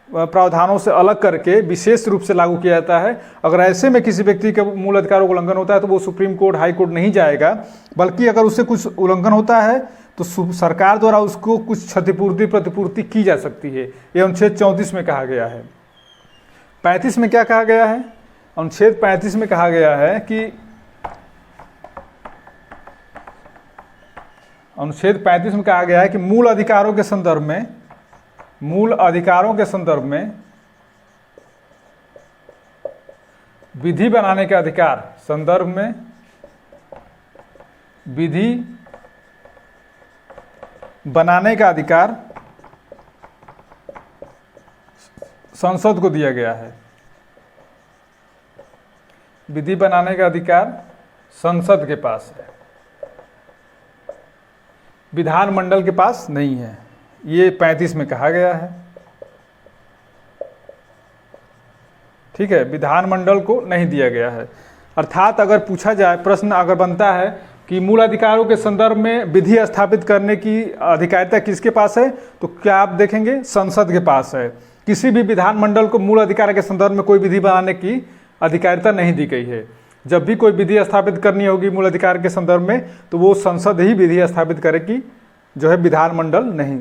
प्रावधानों से अलग करके विशेष रूप से लागू किया जाता है। अगर ऐसे में किसी व्यक्ति के मूल अधिकारों का उल्लंघन होता है तो वो सुप्रीम कोर्ट, हाई कोर्ट नहीं जाएगा, बल्कि अगर उससे कुछ उल्लंघन होता है तो सरकार द्वारा उसको कुछ क्षतिपूर्ति प्रतिपूर्ति की जा सकती है। ये अनुच्छेद 34 में कहा गया है। 35 में क्या कहा गया है? अनुच्छेद 35 में कहा गया है कि अनुच्छेद 35 में कहा गया है कि मूल अधिकारों के संदर्भ में विधि बनाने के अधिकार, संदर्भ में विधि बनाने का अधिकार संसद को दिया गया है। विधि बनाने का अधिकार संसद के पास है, विधानमंडल के पास नहीं है। ये 35 में कहा गया है। ठीक है। विधानमंडल को नहीं दिया गया है। अर्थात अगर पूछा जाए, प्रश्न अगर बनता है कि मूल अधिकारों के संदर्भ में विधि स्थापित करने की अधिकारिता किसके पास है, तो क्या आप देखेंगे संसद के पास है। किसी भी विधानमंडल को मूल अधिकार के संदर्भ में कोई विधि बनाने की अधिकारिता नहीं दी गई है। जब भी कोई विधि स्थापित करनी होगी मूल अधिकार के संदर्भ में तो वो संसद ही विधि स्थापित करेगी, जो है विधानमंडल नहीं।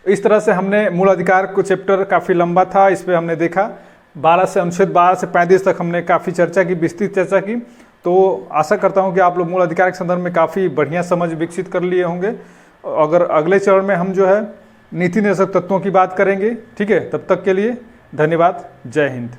इस तरह से हमने मूल अधिकार को चैप्टर काफ़ी लंबा था, इस पर हमने देखा 12 से अनुच्छेद 12 से 35 तक हमने काफ़ी चर्चा की, विस्तृत चर्चा की। तो आशा करता हूं कि आप लोग मूल अधिकार के संदर्भ में काफ़ी बढ़िया समझ विकसित कर लिए होंगे। अगर अगले चरण में हम जो है नीति निर्देशक तत्वों की बात करेंगे। ठीक है, तब तक के लिए धन्यवाद। जय हिंद।